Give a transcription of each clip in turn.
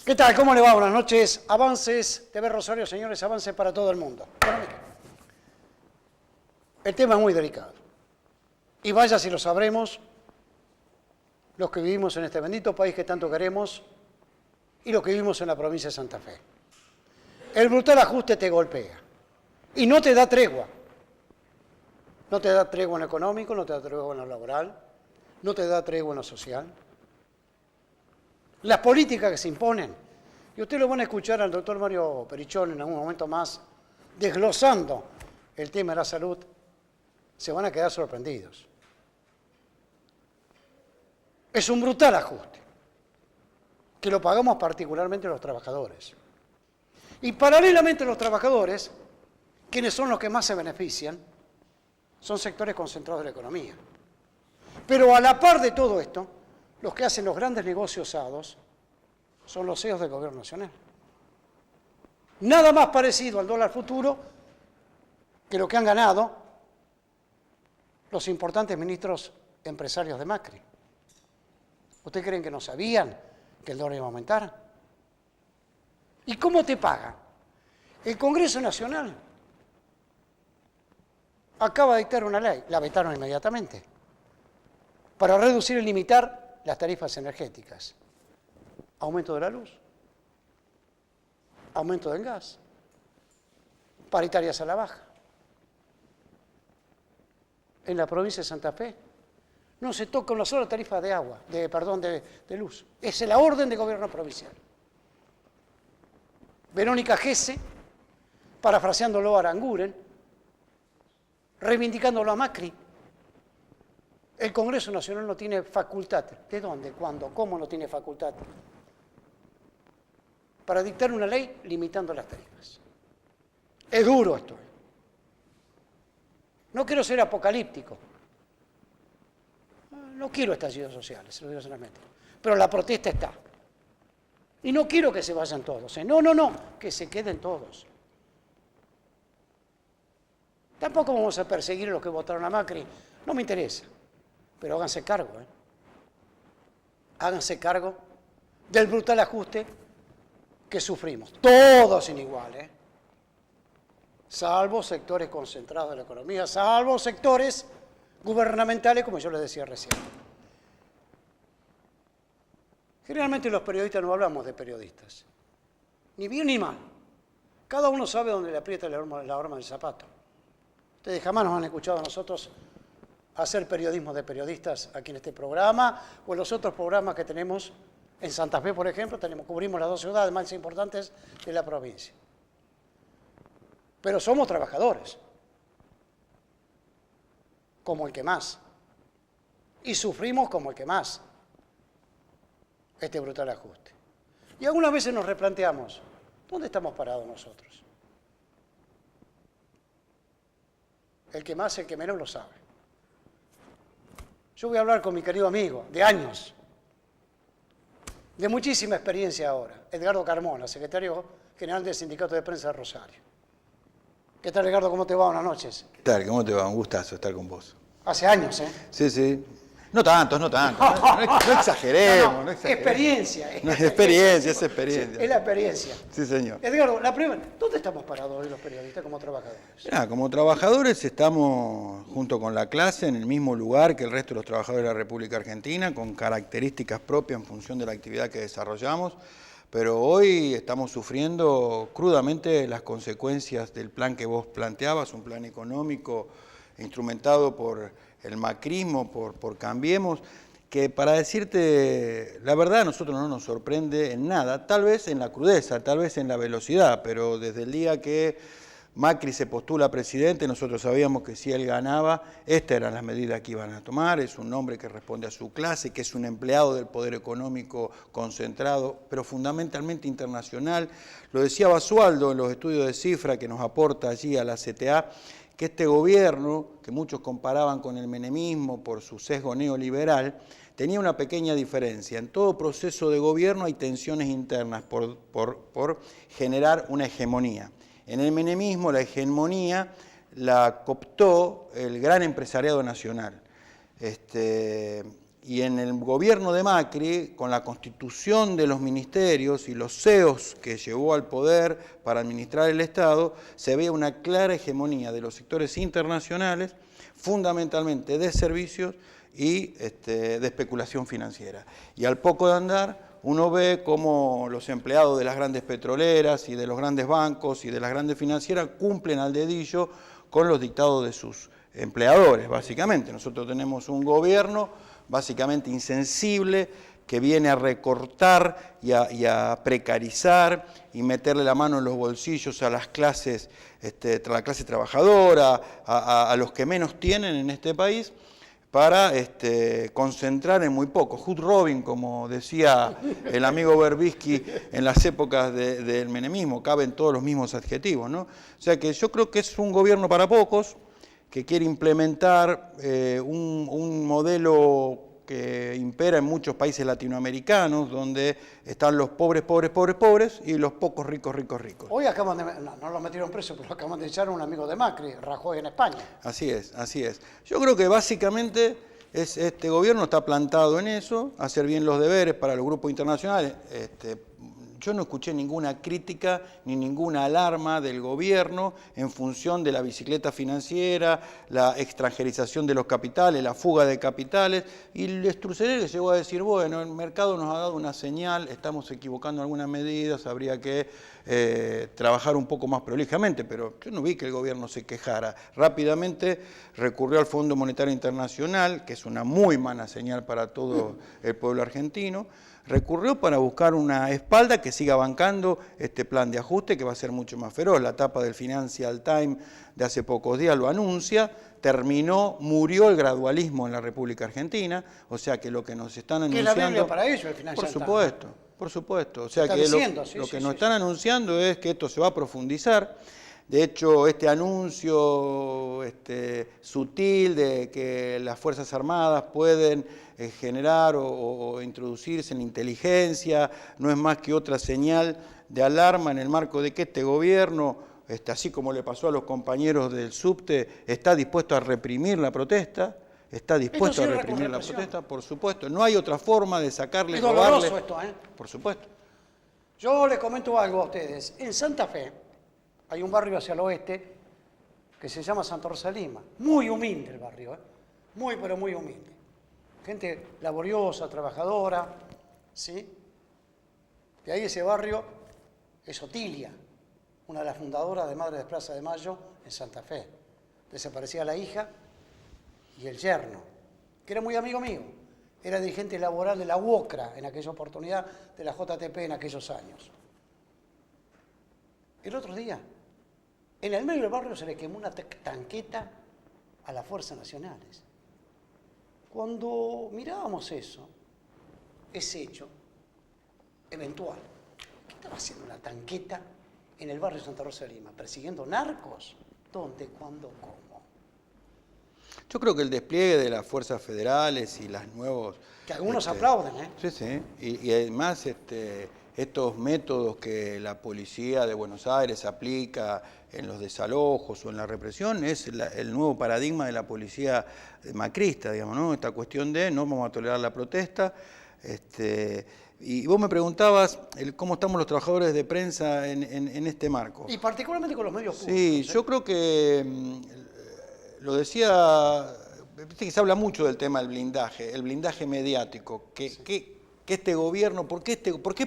¿Qué tal? ¿Cómo le va? Buenas noches. Avances, TV Rosario, señores, avances para todo el mundo. Bueno, mire, el tema es muy delicado. Y vaya si lo sabremos los que vivimos en este bendito país que tanto queremos y los que vivimos en la provincia de Santa Fe. El brutal ajuste te golpea y no te da tregua. No te da tregua en lo económico, no te da tregua en lo laboral, no te da tregua en lo social. Las políticas que se imponen, y usted lo van a escuchar al doctor Mario Perichón en algún momento más, desglosando el tema de la salud, se van a quedar sorprendidos. Es un brutal ajuste, que lo pagamos particularmente los trabajadores. Y paralelamente los trabajadores, quienes son los que más se benefician, son sectores concentrados de la economía. Pero a la par de todo esto, los que hacen los grandes negocios osados son los CEOs del Gobierno Nacional. Nada más parecido al dólar futuro que lo que han ganado los importantes ministros empresarios de Macri. ¿Ustedes creen que no sabían que el dólar iba a aumentar? ¿Y cómo te paga? El Congreso Nacional acaba de dictar una ley, la vetaron inmediatamente, para reducir y limitar las tarifas energéticas. Aumento de la luz, aumento del gas, paritarias a la baja. En la provincia de Santa Fe no se toca una sola tarifa de agua, de luz. Es la orden de gobierno provincial. Verónica Gese, parafraseándolo a Aranguren, reivindicándolo a Macri. El Congreso Nacional no tiene facultad. ¿De dónde? ¿Cuándo? ¿Cómo no tiene facultad? Para dictar una ley limitando las tarifas. Es duro esto. No quiero ser apocalíptico. No quiero estallidos sociales, se lo digo sinceramente. Pero la protesta está. Y no quiero que se vayan todos. No, que se queden todos. Tampoco vamos a perseguir a los que votaron a Macri. No me interesa. Pero háganse cargo. Háganse cargo del brutal ajuste que sufrimos. Todos sin igual. Salvo sectores concentrados de la economía, salvo sectores gubernamentales, como yo les decía recién. Generalmente los periodistas no hablamos de periodistas, ni bien ni mal. Cada uno sabe dónde le aprieta la horma del zapato. Ustedes jamás nos han escuchado a nosotros hacer periodismo de periodistas aquí en este programa o en los otros programas que tenemos en Santa Fe, por ejemplo, cubrimos las dos ciudades más importantes de la provincia. Pero somos trabajadores, como el que más, y sufrimos como el que más este brutal ajuste. Y algunas veces nos replanteamos, ¿dónde estamos parados nosotros? El que más, el que menos lo sabe. Yo voy a hablar con mi querido amigo, de años, de muchísima experiencia ahora, Edgardo Carmona, secretario general del Sindicato de Prensa de Rosario. ¿Qué tal, Edgardo? ¿Cómo te va? Buenas noches. ¿Qué tal? ¿Cómo te va? Un gustazo estar con vos. Hace años, ¿eh? Sí. No tantos. No exageremos. No exageremos. Experiencia. No, es experiencia. Sí, es la experiencia. Sí, señor. Edgardo, la primera, ¿dónde estamos parados hoy los periodistas como trabajadores? Mirá, como trabajadores estamos junto con la clase en el mismo lugar que el resto de los trabajadores de la República Argentina, con características propias en función de la actividad que desarrollamos, pero hoy estamos sufriendo crudamente las consecuencias del plan que vos planteabas, un plan económico instrumentado por el macrismo, por Cambiemos, que para decirte la verdad a nosotros no nos sorprende en nada, tal vez en la crudeza, tal vez en la velocidad, pero desde el día que Macri se postula presidente, nosotros sabíamos que si él ganaba, estas eran las medidas que iban a tomar. Es un hombre que responde a su clase, que es un empleado del poder económico concentrado, pero fundamentalmente internacional. Lo decía Basualdo en los estudios de cifra que nos aporta allí a la CTA, que este gobierno, que muchos comparaban con el menemismo por su sesgo neoliberal, tenía una pequeña diferencia. En todo proceso de gobierno hay tensiones internas por generar una hegemonía. En el menemismo la hegemonía la cooptó el gran empresariado nacional. y en el gobierno de Macri, con la constitución de los ministerios y los CEOs que llevó al poder para administrar el Estado, se ve una clara hegemonía de los sectores internacionales, fundamentalmente de servicios y de especulación financiera. Y al poco de andar, uno ve cómo los empleados de las grandes petroleras y de los grandes bancos y de las grandes financieras cumplen al dedillo con los dictados de sus empleadores, básicamente. Nosotros tenemos un gobierno básicamente insensible que viene a recortar y a precarizar y meterle la mano en los bolsillos a las clases, la clase trabajadora, a los que menos tienen en este país, para concentrar en muy poco. Hood Robin, como decía el amigo Berbisky en las épocas del menemismo, caben todos los mismos adjetivos, ¿no? O sea que yo creo que es un gobierno para pocos, que quiere implementar un modelo que impera en muchos países latinoamericanos, donde están los pobres, pobres, pobres, pobres, y los pocos ricos, ricos, ricos. Hoy acaban de, no lo metieron preso, pero acaban de echar a un amigo de Macri, Rajoy, en España. Así es, así es. Yo creo que básicamente este gobierno está plantado en eso, hacer bien los deberes para los grupos internacionales. Yo no escuché ninguna crítica ni ninguna alarma del gobierno en función de la bicicleta financiera, la extranjerización de los capitales, la fuga de capitales, y el Sturzenegger llegó a decir, bueno, el mercado nos ha dado una señal, estamos equivocando algunas medidas, habría que trabajar un poco más prolijamente, pero yo no vi que el gobierno se quejara. Rápidamente recurrió al Fondo Monetario Internacional, que es una muy mala señal para todo el pueblo argentino, recurrió para buscar una espalda que siga bancando este plan de ajuste que va a ser mucho más feroz. La tapa del Financial Times de hace pocos días lo anuncia, murió el gradualismo en la República Argentina, o sea que lo que nos están anunciando... ¿Qué es la Biblia para ello, el Financial Times? Por supuesto. O sea que lo que nos están anunciando es que esto se va a profundizar. De hecho, este anuncio sutil de que las Fuerzas Armadas pueden generar o introducirse en inteligencia no es más que otra señal de alarma en el marco de que este gobierno, así como le pasó a los compañeros del subte, está dispuesto a reprimir la protesta. Está dispuesto a reprimir la protesta, por supuesto. No hay otra forma de sacarle, robarle. Es doloroso esto, ¿eh? Por supuesto. Yo les comento algo a ustedes. En Santa Fe hay un barrio hacia el oeste que se llama Santa Rosa de Lima. Muy humilde el barrio, ¿eh? Muy, pero muy humilde. Gente laboriosa, trabajadora, ¿sí? De ahí ese barrio es Otilia, una de las fundadoras de Madres de Plaza de Mayo en Santa Fe. Desaparecía la hija y el yerno, que era muy amigo mío. Era dirigente laboral de la UOCRA en aquella oportunidad, de la JTP en aquellos años. El otro día, en el medio del barrio se le quemó una tanqueta a las Fuerzas Nacionales. Cuando mirábamos eso, ese hecho eventual, ¿qué estaba haciendo una tanqueta en el barrio de Santa Rosa de Lima? ¿Persiguiendo narcos? ¿Dónde? ¿Cuándo? ¿Cómo? Yo creo que el despliegue de las fuerzas federales y las nuevos... Que algunos aplauden, ¿eh? Sí, sí. Y además estos métodos que la policía de Buenos Aires aplica en los desalojos o en la represión es el nuevo paradigma de la policía macrista, digamos, ¿no? Esta cuestión de no vamos a tolerar la protesta. Y vos me preguntabas cómo estamos los trabajadores de prensa en este marco. Y particularmente con los medios públicos. Sí, yo creo que... Lo decía, viste que se habla mucho del tema del blindaje, el blindaje mediático, que este gobierno, ¿por qué,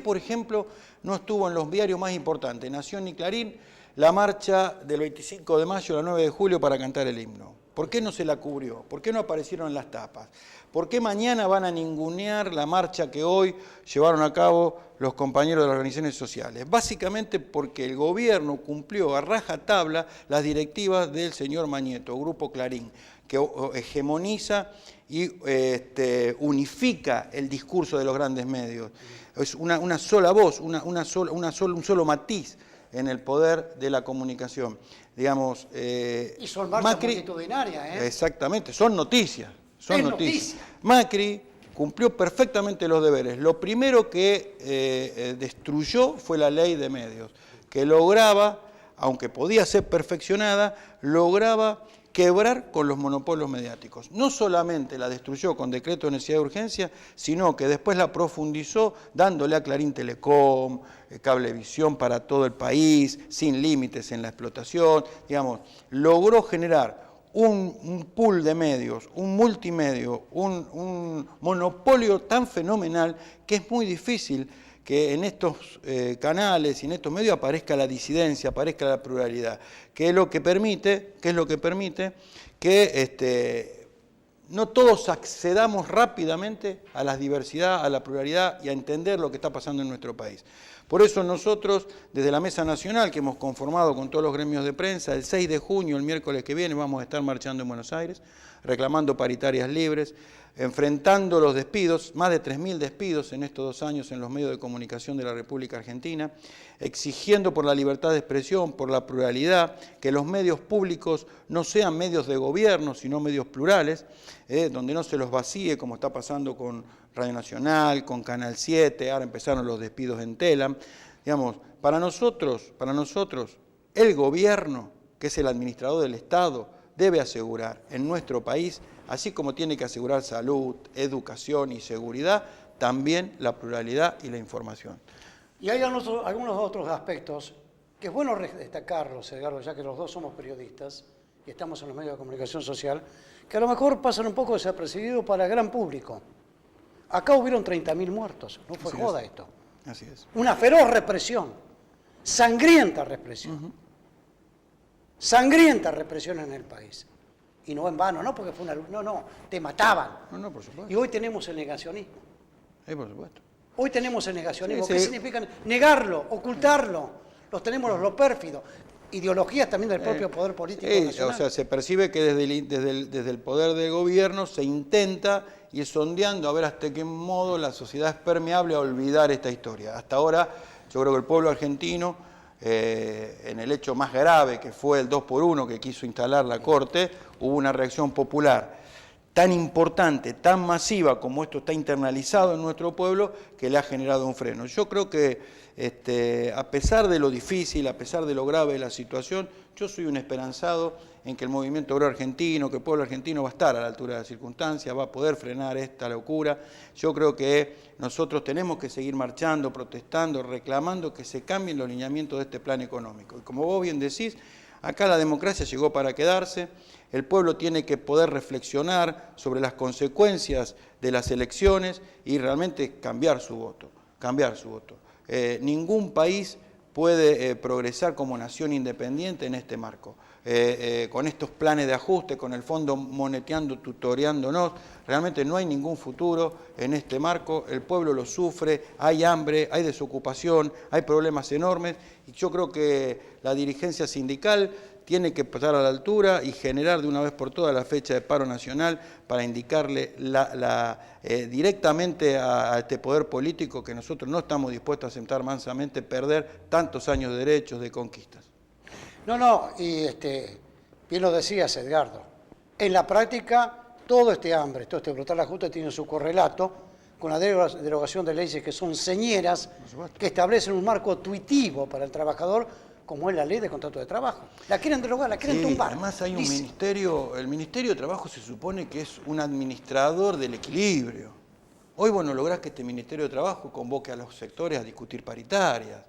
por ejemplo, no estuvo en los diarios más importantes, Nación y Clarín, la marcha del 25 de mayo al 9 de julio para cantar el himno? ¿Por qué no se la cubrió? ¿Por qué no aparecieron en las tapas? ¿Por qué mañana van a ningunear la marcha que hoy llevaron a cabo los compañeros de las organizaciones sociales? Básicamente porque el gobierno cumplió a rajatabla las directivas del señor Mañeto, Grupo Clarín, que hegemoniza y unifica el discurso de los grandes medios. Es una sola voz, un solo matiz en el poder de la comunicación. Digamos, y son marchas multitudinarias, ¿eh? Exactamente, son noticias. Son noticias. Macri cumplió perfectamente los deberes. Lo primero que destruyó fue la ley de medios, que lograba, aunque podía ser perfeccionada, lograba quebrar con los monopolios mediáticos. No solamente la destruyó con decreto de necesidad de urgencia, sino que después la profundizó dándole a Clarín Telecom, Cablevisión para todo el país, sin límites en la explotación, digamos, logró generar un pool de medios, un multimedio, un monopolio tan fenomenal que es muy difícil que en estos canales y en estos medios aparezca la disidencia, aparezca la pluralidad, que es lo que permite que no todos accedamos rápidamente a la diversidad, a la pluralidad y a entender lo que está pasando en nuestro país. Por eso nosotros, desde la Mesa Nacional, que hemos conformado con todos los gremios de prensa, el 6 de junio, el miércoles que viene, vamos a estar marchando en Buenos Aires, reclamando paritarias libres, enfrentando los despidos, más de 3.000 despidos en estos 2 años en los medios de comunicación de la República Argentina, exigiendo por la libertad de expresión, por la pluralidad, que los medios públicos no sean medios de gobierno, sino medios plurales, donde no se los vacíe, como está pasando con Radio Nacional, con Canal 7, ahora empezaron los despidos en Telam. Digamos, para nosotros, el gobierno, que es el administrador del Estado, debe asegurar en nuestro país, así como tiene que asegurar salud, educación y seguridad, también la pluralidad y la información. Y hay algunos otros aspectos que es bueno destacarlos, Edgardo, ya que los dos somos periodistas y estamos en los medios de comunicación social, que a lo mejor pasan un poco desapercibidos para el gran público. Acá hubieron 30.000 muertos, no fue joda esto. Así es. Una feroz represión, sangrienta represión. Sangrienta represión en el país. Y no en vano, no porque fue una lucha, no, te mataban. No, por supuesto. Y hoy tenemos el negacionismo. Por supuesto. Hoy tenemos el negacionismo. Sí, ¿Qué sí. significa? Negarlo, ocultarlo. Los tenemos los pérfidos. Ideologías también del propio poder político nacional. O sea, se percibe que desde el poder del gobierno se intenta ir sondeando a ver hasta qué modo la sociedad es permeable a olvidar esta historia. Hasta ahora, yo creo que el pueblo argentino, en el hecho más grave que fue el 2x1 que quiso instalar la Corte, hubo una reacción popular tan importante, tan masiva como esto está internalizado en nuestro pueblo, que le ha generado un freno. Yo creo que a pesar de lo difícil, a pesar de lo grave de la situación, yo soy un esperanzado en que el movimiento obrero argentino, que el pueblo argentino va a estar a la altura de las circunstancias, va a poder frenar esta locura. Yo creo que nosotros tenemos que seguir marchando, protestando, reclamando que se cambien los lineamientos de este plan económico. Y como vos bien decís, acá la democracia llegó para quedarse, el pueblo tiene que poder reflexionar sobre las consecuencias de las elecciones y realmente cambiar su voto, ningún país puede progresar como nación independiente en este marco. Con estos planes de ajuste, con el fondo moneteando, tutoreándonos, realmente no hay ningún futuro en este marco, el pueblo lo sufre, hay hambre, hay desocupación, hay problemas enormes, y yo creo que la dirigencia sindical tiene que estar a la altura y generar de una vez por todas la fecha de paro nacional para indicarle directamente a este poder político que nosotros no estamos dispuestos a aceptar mansamente perder tantos años de derechos, de conquistas. Y bien lo decías, Edgardo, en la práctica todo este hambre, todo este brutal ajuste tiene su correlato con la derogación de leyes que son señeras, que establecen un marco tuitivo para el trabajador, como es la ley de contrato de trabajo. La quieren derogar, la quieren tumbar. Además hay un ministerio, el Ministerio de Trabajo se supone que es un administrador del equilibrio. Hoy vos no lográs que este Ministerio de Trabajo convoque a los sectores a discutir paritarias.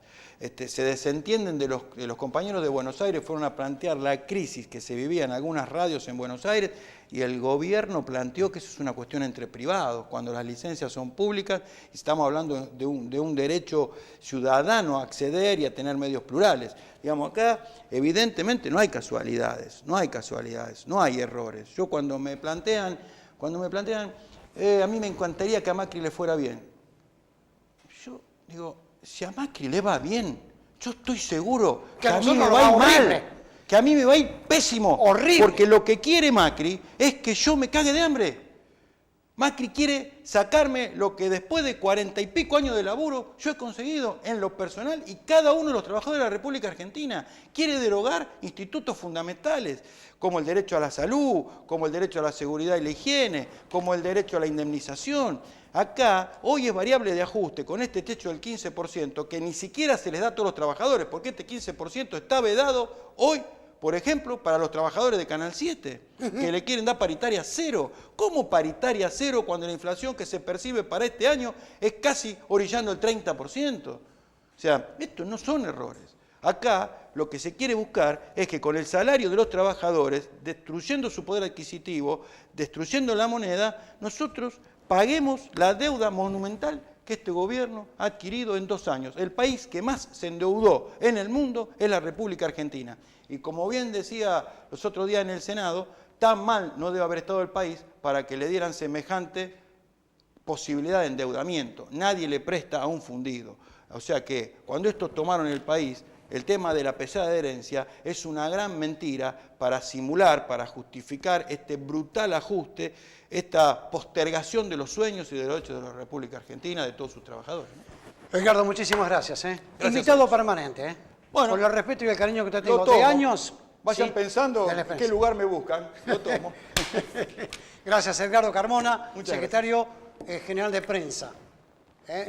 Se desentienden de los compañeros de Buenos Aires, fueron a plantear la crisis que se vivía en algunas radios en Buenos Aires y el gobierno planteó que eso es una cuestión entre privados, cuando las licencias son públicas y estamos hablando de un derecho ciudadano a acceder y a tener medios plurales. Digamos, acá evidentemente no hay casualidades, no hay errores. Yo cuando me plantean, a mí me encantaría que a Macri le fuera bien. Yo digo, si a Macri le va bien, yo estoy seguro que a mí me va a ir mal, que a mí me va a ir pésimo. Horrible. Porque lo que quiere Macri es que yo me cague de hambre. Macri quiere sacarme lo que después de 40 y pico años de laburo yo he conseguido en lo personal y cada uno de los trabajadores de la República Argentina. Quiere derogar institutos fundamentales como el derecho a la salud, como el derecho a la seguridad y la higiene, como el derecho a la indemnización. Acá hoy es variable de ajuste con este techo del 15% que ni siquiera se les da a todos los trabajadores porque este 15% está vedado hoy por ejemplo, para los trabajadores de Canal 7, que le quieren dar paritaria cero. ¿Cómo paritaria cero cuando la inflación que se percibe para este año es casi orillando el 30%? O sea, estos no son errores. Acá lo que se quiere buscar es que con el salario de los trabajadores, destruyendo su poder adquisitivo, destruyendo la moneda, nosotros paguemos la deuda monumental que este gobierno ha adquirido en 2 años. El país que más se endeudó en el mundo es la República Argentina. Y como bien decía los otros días en el Senado, tan mal no debe haber estado el país para que le dieran semejante posibilidad de endeudamiento. Nadie le presta a un fundido. O sea que cuando estos tomaron el país, el tema de la pesada de herencia es una gran mentira para simular, para justificar este brutal ajuste, esta postergación de los sueños y de los derechos de la República Argentina, de todos sus trabajadores, ¿no? Edgardo, muchísimas gracias. Gracias. Invitado permanente. Bueno, por el respeto y el cariño que te tengo. lo tomo. De años. Vayan ¿sí? pensando en qué lugar me buscan. Lo tomo. Gracias, Edgardo Carmona, Muchas secretario general de prensa.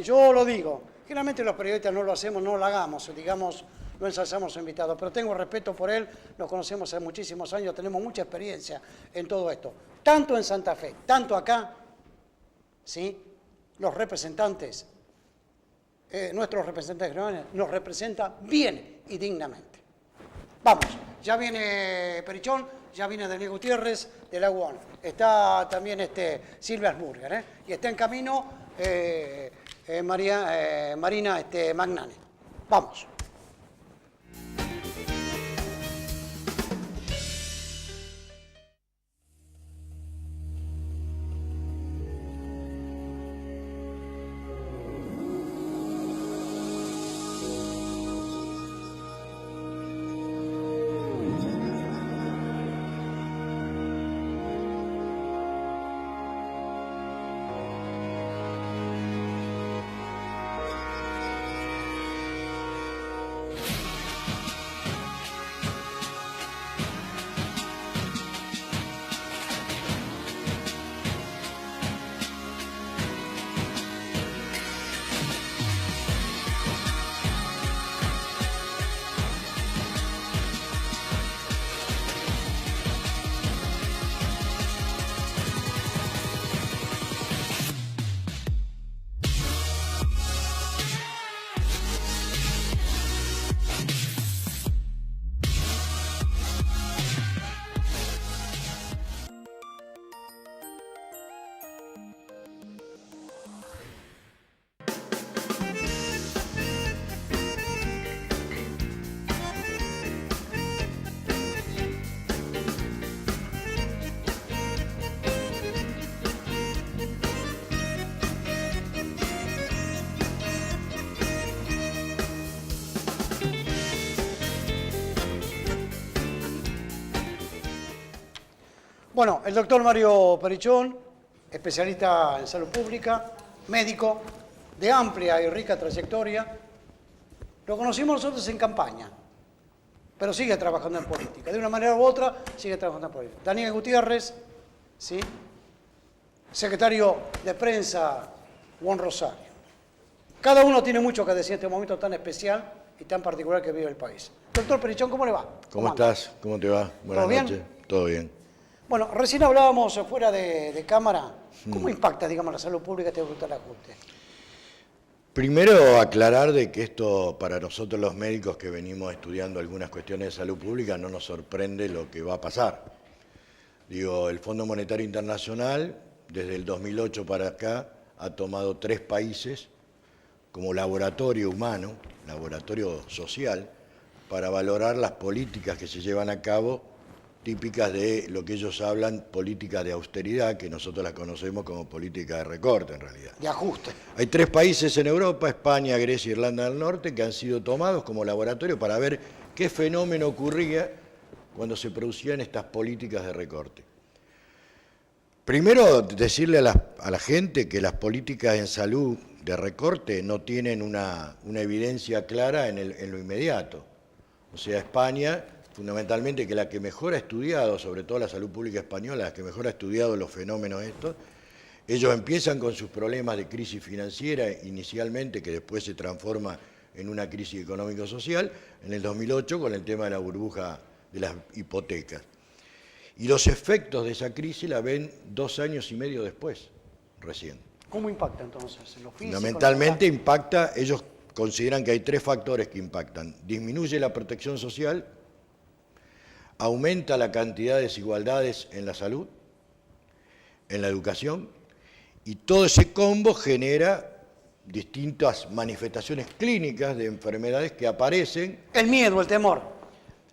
Yo lo digo, generalmente los periodistas no lo hacemos, no lo hagamos, digamos, no ensayamos a invitados, pero tengo respeto por él, nos conocemos hace muchísimos años, tenemos mucha experiencia en todo esto. Tanto en Santa Fe, tanto acá, ¿sí? Los representantes, nuestros representantes generales, nos representan bien y dignamente. Vamos, ya viene Perichón, ya viene Daniel Gutiérrez de la UON, está también Silvia Asburger, y está en camino Marina Magnani. Vamos. Bueno, el doctor Mario Perichón, especialista en salud pública, médico de amplia y rica trayectoria. Lo conocimos nosotros en campaña, pero sigue trabajando en política. De una manera u otra, sigue trabajando en política. Daniel Gutiérrez, ¿sí? Secretario de prensa, Juan Rosario. Cada uno tiene mucho que decir en este momento tan especial y tan particular que vive el país. Doctor Perichón, ¿cómo le va? ¿Cómo estás? ¿Cómo te va? Buenas noches. Todo bien. Bueno, recién hablábamos fuera de cámara. ¿Cómo impacta, digamos, la salud pública este brutal ajuste? Primero, aclarar de que esto, para nosotros los médicos que venimos estudiando algunas cuestiones de salud pública, no nos sorprende lo que va a pasar. Digo, el Fondo Monetario Internacional, desde el 2008 para acá, ha tomado 3 países como laboratorio humano, laboratorio social, para valorar las políticas que se llevan a cabo, típicas de lo que ellos hablan, política de austeridad, que nosotros las conocemos como política de recorte en realidad. De ajuste. Hay 3 países en Europa, España, Grecia e Irlanda del Norte, que han sido tomados como laboratorio para ver qué fenómeno ocurría cuando se producían estas políticas de recorte. Primero, decirle a la gente que las políticas en salud de recorte no tienen una evidencia clara en lo inmediato. O sea, España, fundamentalmente, que la que mejor ha estudiado, sobre todo la salud pública española, la que mejor ha estudiado los fenómenos estos, ellos empiezan con sus problemas de crisis financiera inicialmente, que después se transforma en una crisis económico-social, en el 2008 con el tema de la burbuja de las hipotecas. Y los efectos de esa crisis la ven 2 años y medio después, recién. ¿Cómo impacta entonces? ¿En lo físico, Fundamentalmente impacta, ellos consideran que hay 3 factores que impactan. Disminuye la protección social, aumenta la cantidad de desigualdades en la salud, en la educación, y todo ese combo genera distintas manifestaciones clínicas de enfermedades que aparecen. El miedo, el temor.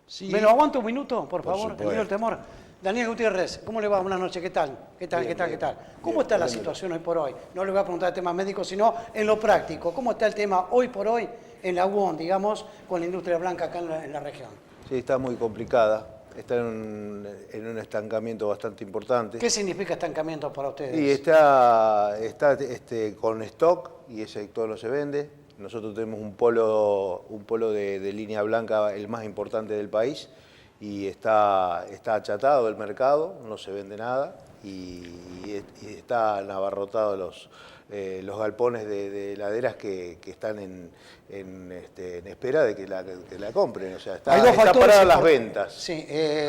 Sí, ¿Me lo aguanta un minuto, por favor? supuesto. El miedo, el temor. Daniel Gutiérrez, ¿cómo le va? Buenas noches, ¿qué tal? ¿Qué tal? Bien, ¿Qué tal? bien. ¿Qué tal? ¿Cómo Bien, está la bien. situación hoy por hoy? No le voy a preguntar el tema médico, sino en lo práctico. ¿Cómo está el tema hoy por hoy en la UON, digamos, con la industria blanca acá en la región? Sí, está muy complicada, está en un estancamiento bastante importante. ¿Qué significa estancamiento para ustedes? Y está con stock y ese sector no se vende. Nosotros tenemos un polo de línea blanca, el más importante del país, y está achatado el mercado, no se vende nada y están abarrotados los galpones de heladeras que están en espera de que la compren. O sea, está parada las ventas. Sí,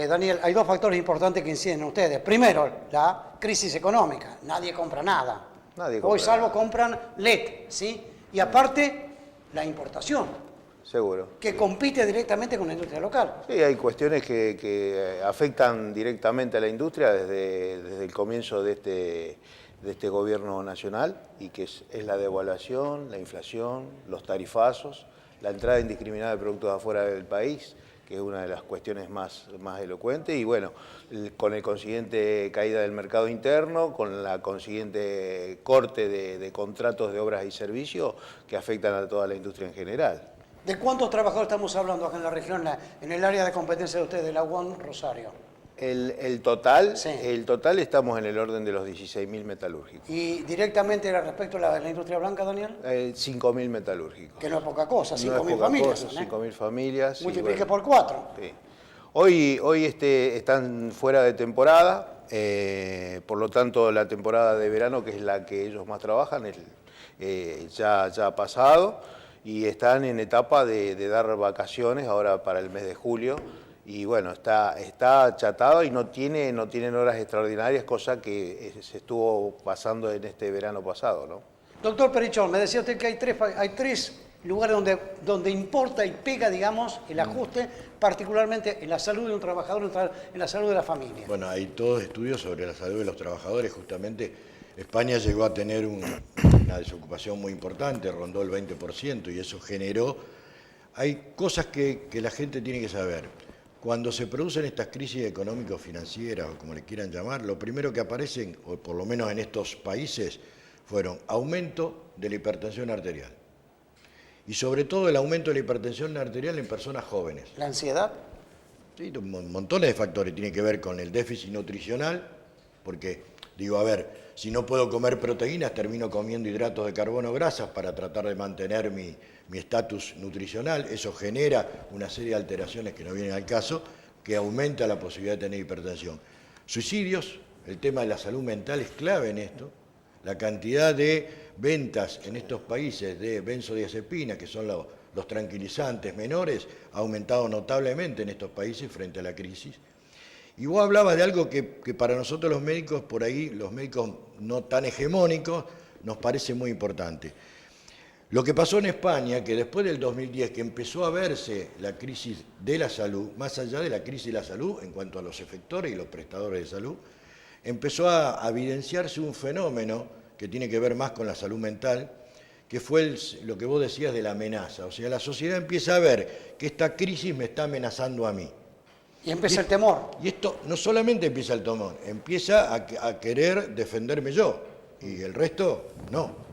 Daniel, hay 2 factores importantes que inciden en ustedes. Primero, la crisis económica. Nadie compra nada. Nadie Hoy compra salvo nada. compran LED, ¿sí? Y aparte, la importación, Seguro. que compite directamente con la industria local. Sí, hay cuestiones que afectan directamente a la industria desde el comienzo de este gobierno nacional, y que es la devaluación, la inflación, los tarifazos, la entrada indiscriminada de productos afuera del país, que es una de las cuestiones más elocuentes, y bueno, con el consiguiente caída del mercado interno, con la consiguiente corte de contratos de obras y servicios que afectan a toda la industria en general. ¿De cuántos trabajadores estamos hablando acá en la región, en el área de competencia de ustedes, de la UON Rosario? El total, Sí. Estamos en el orden de los 16.000 metalúrgicos. Y directamente respecto a la industria blanca, Daniel, 5.000 metalúrgicos. que no es poca cosa, No 5.000 es poca familias. cosa, son, ¿eh? 5.000 familias. y Multiplique bueno, por 4. sí. Hoy están fuera de temporada, por lo tanto la temporada de verano, que es la que ellos más trabajan, ya ha pasado, y están en etapa de dar vacaciones ahora para el mes de julio. Y bueno, está achatado y no tienen horas extraordinarias, cosa que se estuvo pasando en este verano pasado, ¿no? Doctor Perichón, me decía usted que hay tres lugares donde importa y pega, digamos, el ajuste, particularmente en la salud de un trabajador, en la salud de la familia. Bueno, hay todos estudios sobre la salud de los trabajadores. Justamente España llegó a tener una desocupación muy importante, rondó el 20%, y eso generó... Hay cosas que la gente tiene que saber. Cuando se producen estas crisis económico-financieras, o como le quieran llamar, lo primero que aparecen, o por lo menos en estos países, fueron aumento de la hipertensión arterial. Y sobre todo el aumento de la hipertensión arterial en personas jóvenes. ¿La ansiedad? Sí, montones de factores. Tiene que ver con el déficit nutricional, porque digo, a ver, si no puedo comer proteínas, termino comiendo hidratos de carbono, grasas, para tratar de mantener mi estatus nutricional. Eso genera una serie de alteraciones que no vienen al caso, que aumenta la posibilidad de tener hipertensión. Suicidios, el tema de la salud mental es clave en esto. La cantidad de ventas en estos países de benzodiazepinas, que son los tranquilizantes menores, ha aumentado notablemente en estos países frente a la crisis. Y vos hablabas de algo que para nosotros los médicos, por ahí, los médicos no tan hegemónicos, nos parece muy importante. Lo que pasó en España, que después del 2010, que empezó a verse la crisis de la salud, más allá de la crisis de la salud en cuanto a los efectores y los prestadores de salud, empezó a evidenciarse un fenómeno que tiene que ver más con la salud mental, que fue lo que vos decías de la amenaza. O sea, la sociedad empieza a ver que esta crisis me está amenazando a mí. Y empieza el temor. Y esto no solamente empieza el temor, empieza a querer defenderme yo, y el resto no.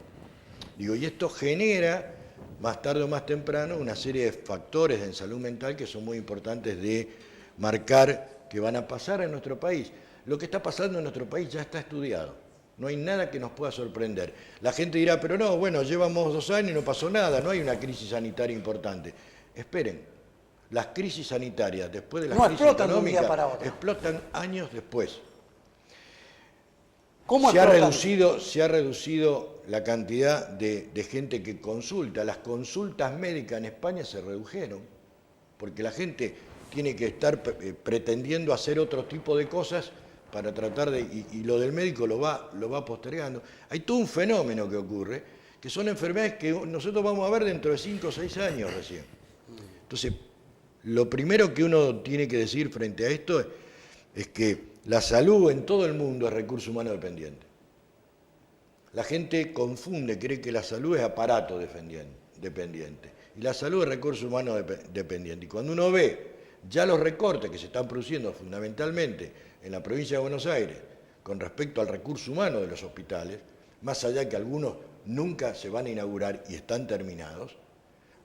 Digo, y esto genera, más tarde o más temprano, una serie de factores en salud mental que son muy importantes de marcar que van a pasar en nuestro país. Lo que está pasando en nuestro país ya está estudiado. No hay nada que nos pueda sorprender. La gente dirá, pero no, bueno, llevamos 2 años y no pasó nada, no hay una crisis sanitaria importante. Esperen, las crisis sanitarias después de las crisis explotan de un día económicas para otro. explotan años después. ¿Cómo Se ha explotan? reducido la cantidad de gente que consulta. Las consultas médicas en España se redujeron porque la gente tiene que estar pretendiendo hacer otro tipo de cosas para tratar de... Y lo del médico lo va postergando. Hay todo un fenómeno que ocurre, que son enfermedades que nosotros vamos a ver dentro de 5 o 6 años recién. Entonces, lo primero que uno tiene que decir frente a esto es que la salud en todo el mundo es recurso humano dependiente. La gente confunde, cree que la salud es aparato dependiente y la salud es recurso humano dependiente. Y cuando uno ve ya los recortes que se están produciendo fundamentalmente en la provincia de Buenos Aires con respecto al recurso humano de los hospitales, más allá de que algunos nunca se van a inaugurar y están terminados,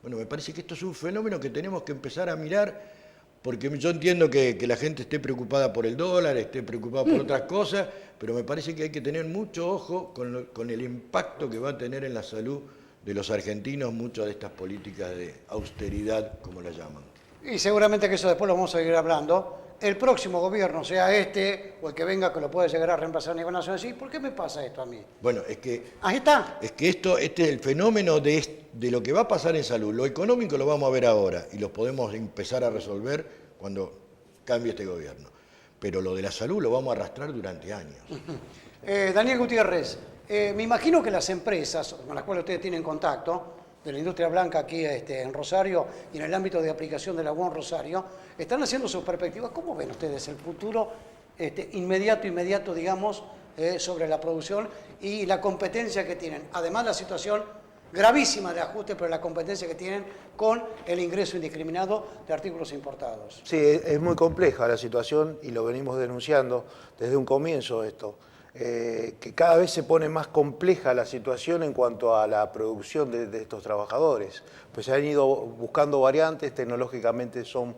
bueno, me parece que esto es un fenómeno que tenemos que empezar a mirar, porque yo entiendo que la gente esté preocupada por el dólar, esté preocupada por otras cosas, pero me parece que hay que tener mucho ojo con el impacto que va a tener en la salud de los argentinos muchas de estas políticas de austeridad, como la llaman. Y seguramente que eso después lo vamos a seguir hablando. El próximo gobierno, sea este o el que venga, que lo puede llegar a reemplazar a nivel nacional, sí, ¿por qué me pasa esto a mí? Bueno, es que... Ahí está. Es que este es el fenómeno de lo que va a pasar en salud. Lo económico lo vamos a ver ahora y lo podemos empezar a resolver cuando cambie este gobierno. Pero lo de la salud lo vamos a arrastrar durante años. Daniel Gutiérrez, me imagino que las empresas con las cuales ustedes tienen contacto, de la industria blanca aquí en Rosario y en el ámbito de aplicación de la UON Rosario, están haciendo sus perspectivas. ¿Cómo ven ustedes el futuro inmediato, digamos, sobre la producción y la competencia que tienen? Además, la situación gravísima de ajuste, pero la competencia que tienen con el ingreso indiscriminado de artículos importados. Sí, es muy compleja la situación y lo venimos denunciando desde un comienzo esto. Que cada vez se pone más compleja la situación en cuanto a la producción de estos trabajadores. Pues se han ido buscando variantes, tecnológicamente son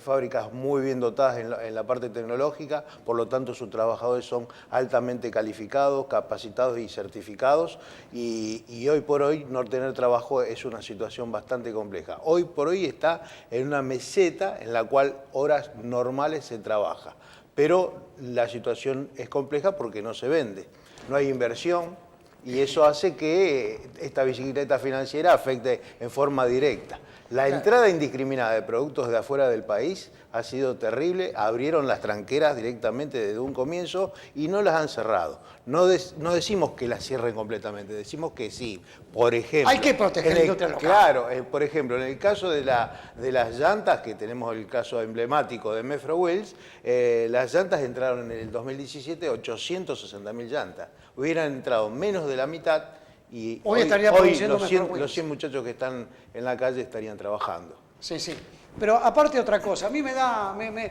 fábricas muy bien dotadas en la parte tecnológica, por lo tanto sus trabajadores son altamente calificados, capacitados y certificados, y hoy por hoy no tener trabajo es una situación bastante compleja. Hoy por hoy está en una meseta en la cual horas normales se trabaja. Pero la situación es compleja porque no se vende, no hay inversión y eso hace que esta bicicleta financiera afecte en forma directa. La entrada indiscriminada de productos de afuera del país ha sido terrible, abrieron las tranqueras directamente desde un comienzo y no las han cerrado. No decimos que las cierren completamente, decimos que sí. Por ejemplo, hay que proteger la industria local. Claro, por ejemplo, en el caso de las llantas, que tenemos el caso emblemático de Mefra Wells, las llantas entraron en el 2017 860.000 llantas. Hubieran entrado menos de la mitad y hoy los 100 muchachos que están en la calle estarían trabajando. Sí, sí. Pero aparte otra cosa, a mí me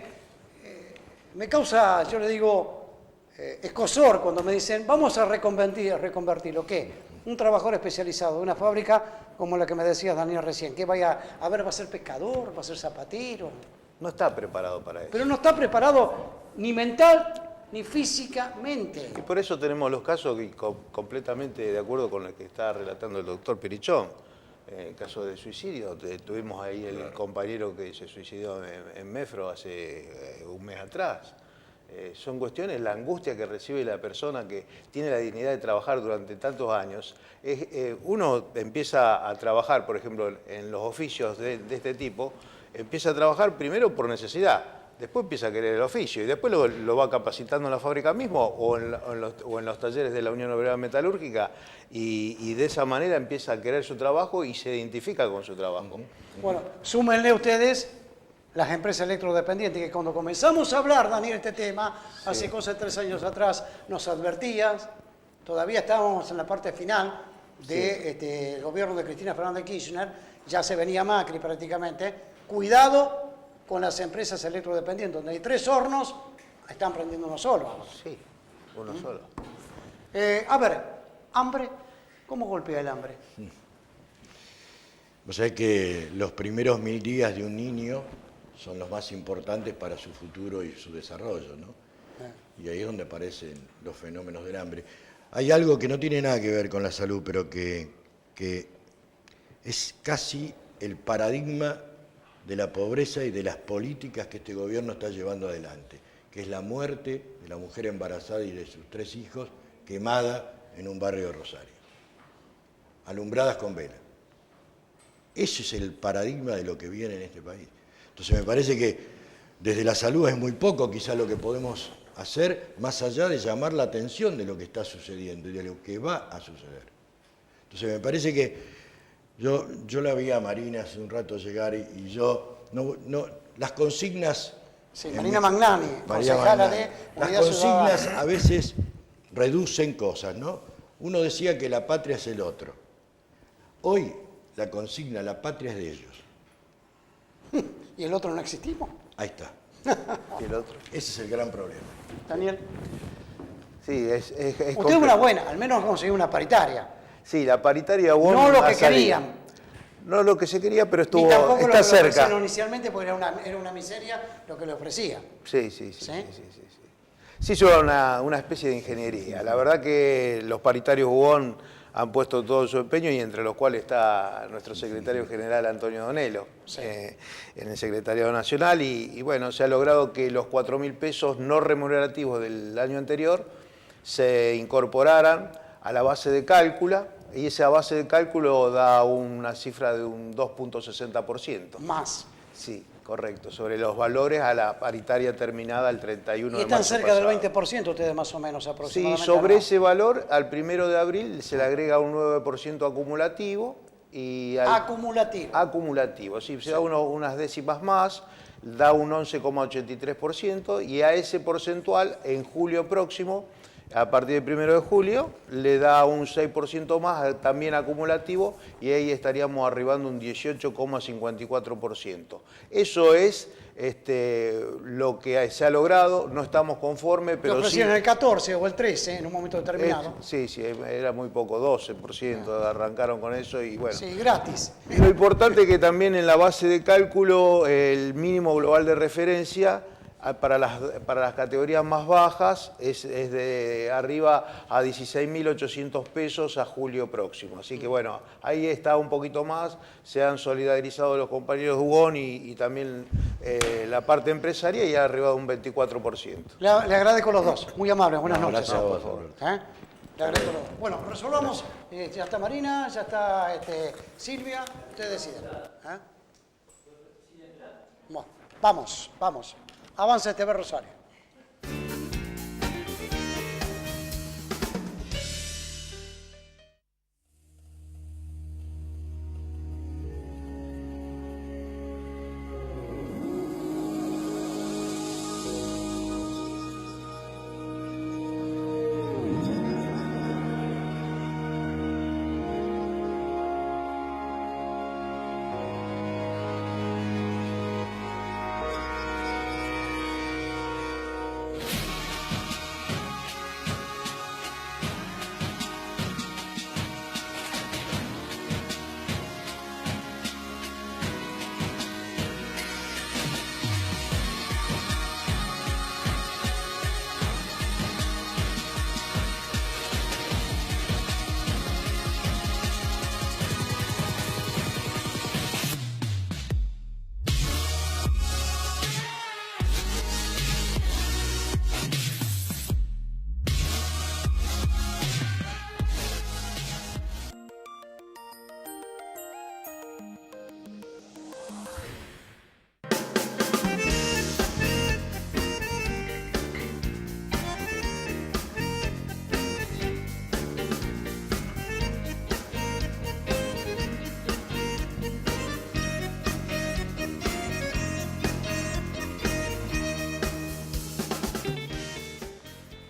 causa, yo le digo, escozor cuando me dicen, vamos a reconvertirlo. ¿Qué? Un trabajador especializado de una fábrica como la que me decías, Daniel, recién, que vaya a ver, va a ser pescador, va a ser zapatero. No está preparado para eso. Pero no está preparado ni mental ni físicamente. Y por eso tenemos los casos completamente de acuerdo con lo que está relatando el doctor Pirichón. En el caso de suicidio, tuvimos ahí el compañero que se suicidó en Mefro hace un mes atrás. Son cuestiones, la angustia que recibe la persona que tiene la dignidad de trabajar durante tantos años. Uno empieza a trabajar, por ejemplo, en los oficios de este tipo, empieza a trabajar primero por necesidad. Después empieza a querer el oficio y después lo va capacitando en la fábrica mismo o en los talleres de la Unión Obrera Metalúrgica y de esa manera empieza a querer su trabajo y se identifica con su trabajo. Bueno, súmenle ustedes las empresas electrodependientes, que cuando comenzamos a hablar, Daniel, este tema, sí, hace cosa de 3 años atrás, nos advertías, todavía estábamos en la parte final del gobierno de Cristina Fernández Kirchner, ya se venía Macri prácticamente, cuidado con las empresas electrodependientes, donde hay 3 hornos, están prendiendo uno solo. Sí, uno solo. A ver, hambre, ¿cómo golpea el hambre? O sea que los primeros 1000 días de un niño son los más importantes para su futuro y su desarrollo, ¿no? Y ahí es donde aparecen los fenómenos del hambre. Hay algo que no tiene nada que ver con la salud, pero que es casi el paradigma de la pobreza y de las políticas que este gobierno está llevando adelante, que es la muerte de la mujer embarazada y de sus 3 hijos quemada en un barrio de Rosario, alumbradas con vela. Ese es el paradigma de lo que viene en este país. Entonces me parece que desde la salud es muy poco quizá lo que podemos hacer, más allá de llamar la atención de lo que está sucediendo y de lo que va a suceder. Entonces me parece que yo la vi a Marina hace un rato llegar y yo, las consignas... Sí, Marina Magnani, concejala de Las Unidad consignas Ciudadana. a veces reducen cosas, ¿no? Uno decía que la patria es el otro. Hoy la consigna, la patria es de ellos. ¿Y el otro no existimos? Ahí está. Y el otro. Ese es el gran problema. Daniel. Sí, es Usted es complejo. una buena, al menos conseguir una paritaria. Sí, la paritaria UON No lo ha que salido. querían. No lo que se quería, pero Ni tampoco lo está que le cerca. ofrecieron inicialmente, porque era una miseria lo que le ofrecía. Sí. Sí, es una especie de ingeniería. La verdad que los paritarios UON han puesto todo su empeño y entre los cuales está nuestro secretario general Antonio Donelo, en el Secretariado Nacional. Y bueno, se ha logrado que los 4.000 pesos no remunerativos del año anterior se incorporaran a la base de cálculo y esa base de cálculo da una cifra de un 2.60%. Más. Sí, correcto, sobre los valores a la paritaria terminada el 31 Y de están marzo cerca del pasado. 20% ustedes más o menos Sí, aproximadamente. sobre ¿no? ese valor, al 1 de abril se le agrega un 9% acumulativo. Y acumulativo, sí, se da unas décimas más, da un 11,83% y a ese porcentual en julio próximo, a partir del 1 de julio, le da un 6% más también acumulativo y ahí estaríamos arribando un 18,54%. Eso es lo que se ha logrado, no estamos conformes, pero Lo ofrecieron el 14 o el 13 en un momento determinado. Sí, era muy poco, 12%, arrancaron con eso y bueno. Sí, gratis. Lo importante es que también en la base de cálculo el mínimo global de referencia para las categorías más bajas es de arriba a 16.800 pesos a julio próximo. Así que bueno, ahí está un poquito más, se han solidarizado los compañeros de UON y también la parte empresaria y ha arribado un 24%. Le agradezco a los dos. Muy amables. Buenas noches. Gracias a vos, Alberto. Le agradezco a los dos. Bueno, resolvamos. Ya está Marina, ya está Silvia. Ustedes deciden. Bueno, vamos. Avanza Rosario.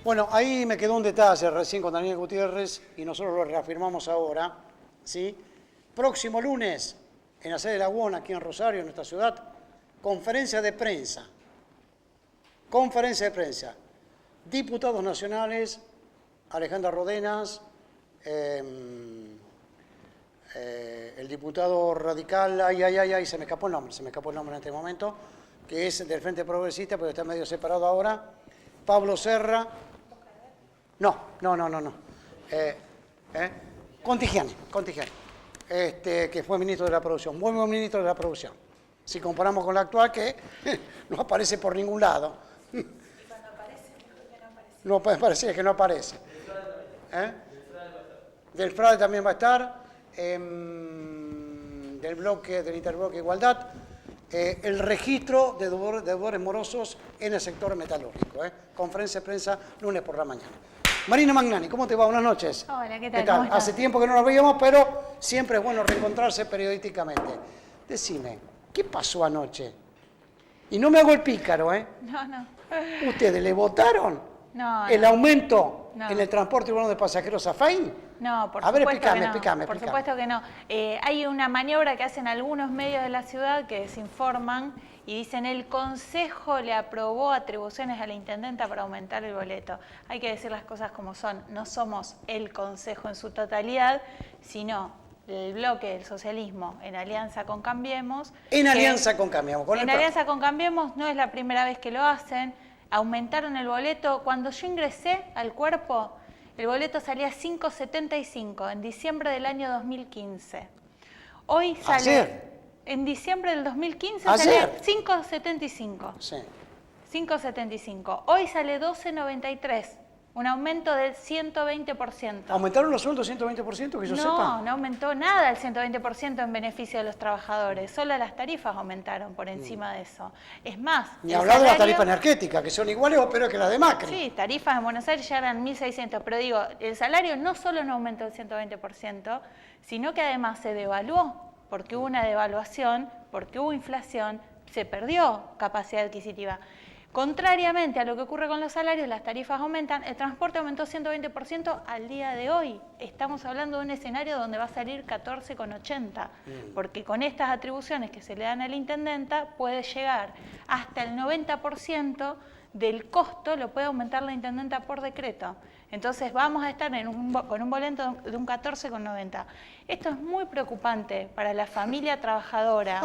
Bueno, ahí me quedó un detalle recién con Daniel Gutiérrez y nosotros lo reafirmamos ahora, ¿sí? Próximo lunes, en la sede de la UON, aquí en Rosario, en nuestra ciudad, conferencia de prensa. Conferencia de prensa. Diputados nacionales, Alejandra Rodenas, el diputado radical, se me escapó el nombre en este momento, que es del Frente Progresista, pero está medio separado ahora, Pablo Serra. No. Contigiani, que fue ministro de la Producción, muy buen ministro de la Producción. Si comparamos con la actual, que no aparece por ningún lado. Y cuando aparece, no parece que no aparece. Del FRADE también va a estar, del Interbloque Igualdad. el registro de deudores morosos en el sector metalúrgico. Conferencia de prensa lunes por la mañana. Marina Magnani, ¿cómo te va? Buenas noches. Hola, ¿qué tal? ¿Cómo estás? Hace tiempo que no nos veíamos, pero siempre es bueno reencontrarse periodísticamente. Decime, ¿qué pasó anoche? Y no me hago el pícaro, ¿eh? No. ¿Ustedes le votaron No. el aumento No. en el transporte urbano de pasajeros a FAIN? No, por A ver, supuesto que no. explícame. Por supuesto que no. Hay una maniobra que hacen algunos medios de la ciudad que desinforman y dicen el Consejo le aprobó atribuciones a la Intendenta para aumentar el boleto. Hay que decir las cosas como son. No somos el Consejo en su totalidad, sino el bloque del socialismo en alianza con Cambiemos. En alianza con Cambiemos. En alianza con Cambiemos no es la primera vez que lo hacen. Aumentaron el boleto. Cuando yo ingresé al cuerpo, el boleto salía 5.75 en diciembre del año 2015. Hoy sale... ¿Ayer? En diciembre del 2015 ¿Ayer? salía 5.75. Sí. 5.75. Hoy sale 12.93. Un aumento del 120%. ¿Aumentaron los sueldos 120%, que yo sepa? No aumentó nada el 120% en beneficio de los trabajadores. Solo las tarifas aumentaron por encima de eso. Es más... Ni el hablar de las salario- tarifas energéticas, que son iguales o peores que las de Macri. Sí, tarifas en Buenos Aires ya eran 1.600, pero digo, el salario no solo no aumentó el 120%, sino que además se devaluó, porque hubo una devaluación, porque hubo inflación, se perdió capacidad adquisitiva. Contrariamente a lo que ocurre con los salarios, las tarifas aumentan, el transporte aumentó 120% al día de hoy. Estamos hablando de un escenario donde va a salir 14,80, porque con estas atribuciones que se le dan a la intendenta puede llegar hasta el 90% del costo, lo puede aumentar la intendenta por decreto. Entonces vamos a estar con un boleto de un 14,90. Esto es muy preocupante para la familia trabajadora.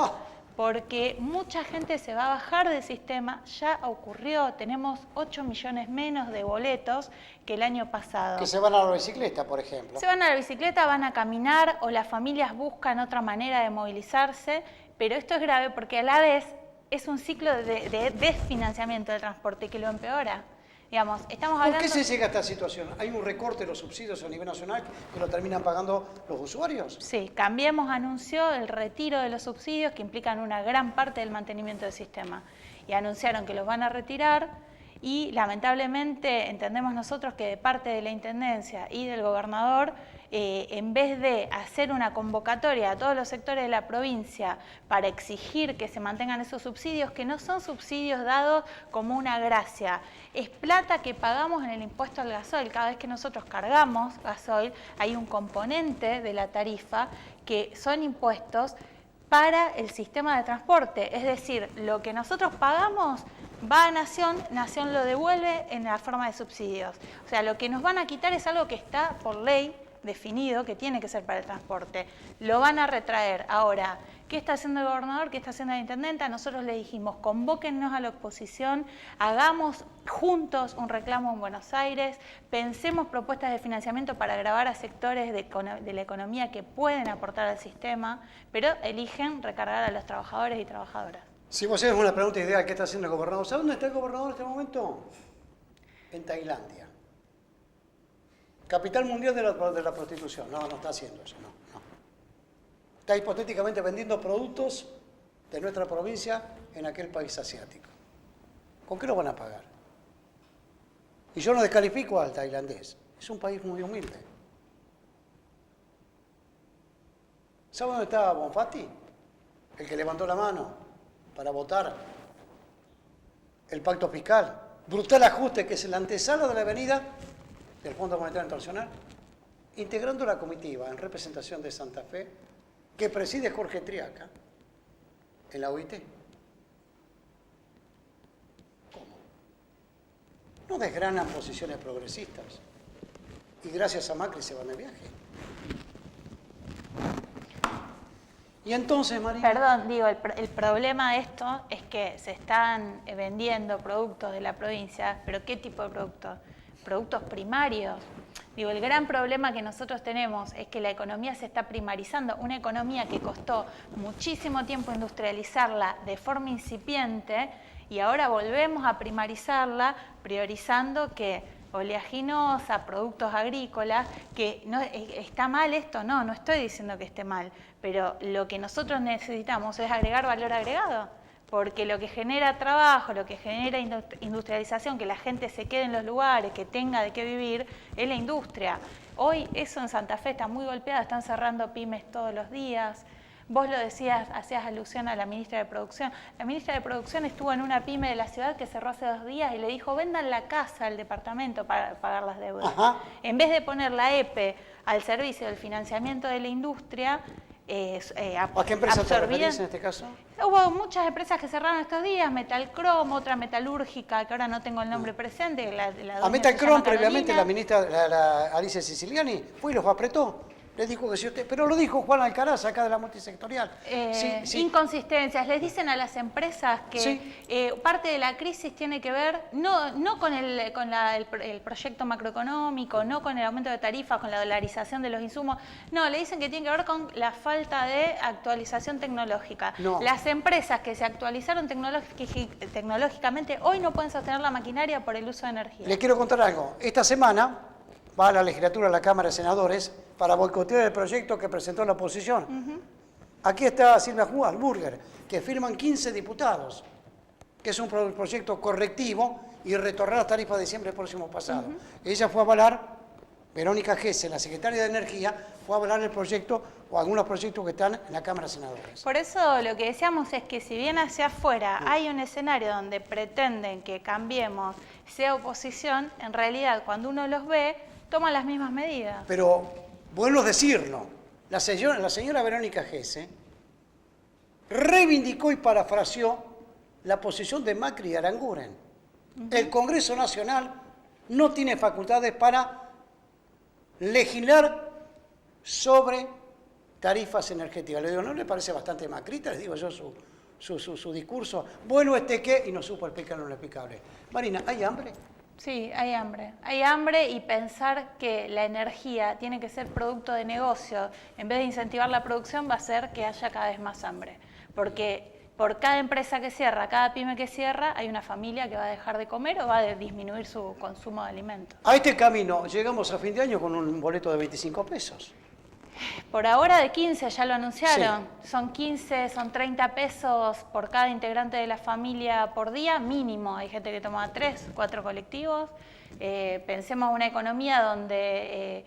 Porque mucha gente se va a bajar del sistema, ya ocurrió, tenemos 8 millones menos de boletos que el año pasado. Que se van a la bicicleta, por ejemplo. Se van a la bicicleta, van a caminar o las familias buscan otra manera de movilizarse, pero esto es grave porque a la vez es un ciclo de desfinanciamiento del transporte que lo empeora. Digamos, estamos hablando... ¿Por qué se llega a esta situación? ¿Hay un recorte de los subsidios a nivel nacional que lo terminan pagando los usuarios? Sí, Cambiemos anunció el retiro de los subsidios que implican una gran parte del mantenimiento del sistema y anunciaron que los van a retirar y lamentablemente entendemos nosotros que de parte de la Intendencia y del gobernador, en vez de hacer una convocatoria a todos los sectores de la provincia para exigir que se mantengan esos subsidios, que no son subsidios dados como una gracia, es plata que pagamos en el impuesto al gasoil. Cada vez que nosotros cargamos gasoil, hay un componente de la tarifa que son impuestos para el sistema de transporte. Es decir, lo que nosotros pagamos va a Nación, Nación lo devuelve en la forma de subsidios. O sea, lo que nos van a quitar es algo que está por ley definido, que tiene que ser para el transporte. Lo van a retraer. Ahora, ¿qué está haciendo el gobernador? ¿Qué está haciendo la intendenta? Nosotros le dijimos, convóquennos a la oposición, hagamos juntos un reclamo en Buenos Aires, pensemos propuestas de financiamiento para gravar a sectores de la economía que pueden aportar al sistema, pero eligen recargar a los trabajadores y trabajadoras. Si vos haces una pregunta ideal, ¿qué está haciendo el gobernador? ¿Sabes dónde está el gobernador en este momento? En Tailandia. Capital mundial de la prostitución. No está haciendo eso, no. Está hipotéticamente vendiendo productos de nuestra provincia en aquel país asiático. ¿Con qué lo van a pagar? Y yo no descalifico al tailandés. Es un país muy humilde. ¿Sabe dónde está Bonfatti? El que levantó la mano para votar el pacto fiscal. Brutal ajuste, que es la antesala de la avenida del Fondo Monetario Internacional, integrando la comitiva en representación de Santa Fe, que preside Jorge Triaca, en la OIT. ¿Cómo? No desgranan posiciones progresistas. Y gracias a Macri se van de viaje. Y entonces, María... Perdón, digo, el problema de esto es que se están vendiendo productos de la provincia, pero ¿qué tipo de productos? Productos primarios. Digo, el gran problema que nosotros tenemos es que la economía se está primarizando, una economía que costó muchísimo tiempo industrializarla de forma incipiente y ahora volvemos a primarizarla priorizando que oleaginosa, productos agrícolas, que no está mal esto, no estoy diciendo que esté mal, pero lo que nosotros necesitamos es agregar valor agregado, porque lo que genera trabajo, lo que genera industrialización, que la gente se quede en los lugares, que tenga de qué vivir, es la industria. Hoy eso en Santa Fe está muy golpeado, están cerrando pymes todos los días. Vos lo decías, hacías alusión a la ministra de Producción. La ministra de Producción estuvo en una pyme de la ciudad que cerró hace 2 días y le dijo, vendan la casa al departamento para pagar las deudas. Ajá. En vez de poner la EPE al servicio del financiamiento de la industria, ¿A qué empresa te referís en este caso? Hubo muchas empresas que cerraron estos días, Metalcrom, otra metalúrgica, que ahora no tengo el nombre presente. A Metalcrom previamente la ministra la Alicia Siciliani fue y los apretó. Les dijo que si usted, pero lo dijo Juan Alcaraz acá de la multisectorial. Sí. Inconsistencias. Les dicen a las empresas que parte de la crisis tiene que ver no con el proyecto macroeconómico, no con el aumento de tarifas, con la dolarización de los insumos. No, le dicen que tiene que ver con la falta de actualización tecnológica. No. Las empresas que se actualizaron tecnológicamente hoy no pueden sostener la maquinaria por el uso de energía. Les quiero contar algo. Esta semana va a la legislatura, a la Cámara de Senadores, para boicotear el proyecto que presentó la oposición. Aquí está Silvia Alburger, que firman 15 diputados, que es un proyecto correctivo y retornar las tarifas de diciembre del próximo pasado. Ella fue a avalar, Verónica Gesse, la secretaria de Energía, fue a avalar el proyecto o algunos proyectos que están en la Cámara de Senadores. Por eso lo que decíamos es que si bien hacia afuera hay un escenario donde pretenden que cambiemos, sea oposición, en realidad cuando uno los ve, toman las mismas medidas. Pero vuelvo a decirlo, la señora Verónica Gesse reivindicó y parafraseó la posición de Macri y Aranguren. El Congreso Nacional no tiene facultades para legislar sobre tarifas energéticas. Le digo, ¿no le parece bastante macrita? Les digo yo su discurso. Bueno, y no supo explicar lo inexplicable. Marina, ¿hay hambre? Sí, hay hambre. Hay hambre y pensar que la energía tiene que ser producto de negocio, en vez de incentivar la producción, va a hacer que haya cada vez más hambre. Porque por cada empresa que cierra, cada pyme que cierra, hay una familia que va a dejar de comer o va a disminuir su consumo de alimentos. A este camino llegamos a fin de año con un boleto de 25 pesos. Por ahora de 15, ya lo anunciaron. Sí. Son 15, son 30 pesos por cada integrante de la familia por día, mínimo. Hay gente que toma 3, 4 colectivos. Pensemos una economía donde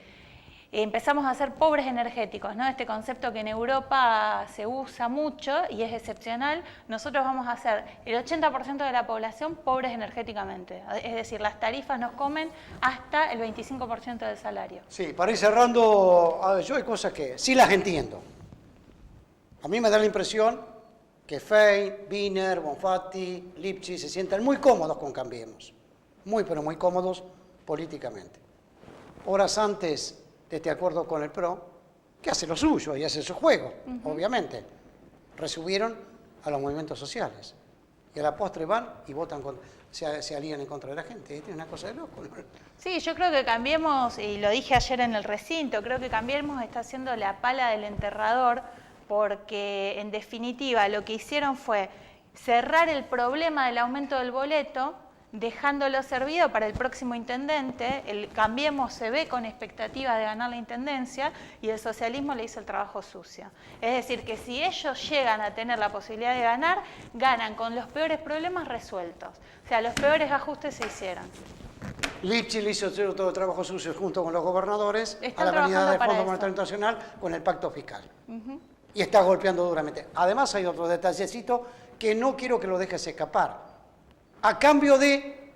empezamos a ser pobres energéticos, ¿no? Este concepto que en Europa se usa mucho y es excepcional. Nosotros vamos a ser el 80% de la población pobres energéticamente. Es decir, las tarifas nos comen hasta el 25% del salario. Sí, para ir cerrando, yo hay cosas que sí las entiendo. A mí me da la impresión que Fey, Wiener, Bonfatti, Lipschitz se sientan muy cómodos con Cambiemos. Muy, pero muy cómodos políticamente. Horas antes de este acuerdo con el PRO, que hace lo suyo y hace su juego, obviamente. Resubieron a los movimientos sociales. Y a la postre van y votan, se alían en contra de la gente. Es una cosa de loco, ¿no? Sí, yo creo que Cambiemos, y lo dije ayer en el recinto, creo que Cambiemos está haciendo la pala del enterrador, porque en definitiva lo que hicieron fue cerrar el problema del aumento del boleto, dejándolo servido para el próximo intendente. El Cambiemos se ve con expectativa de ganar la intendencia y el socialismo le hizo el trabajo sucio. Es decir, que si ellos llegan a tener la posibilidad de ganar, ganan con los peores problemas resueltos. O sea, los peores ajustes se hicieron. Lipschitz le hizo todo el trabajo sucio junto con los gobernadores Están a la venida del trabajando Fondo para Monetario Internacional con el pacto fiscal. Y está golpeando duramente. Además hay otro detallecito que no quiero que lo dejes escapar. A cambio de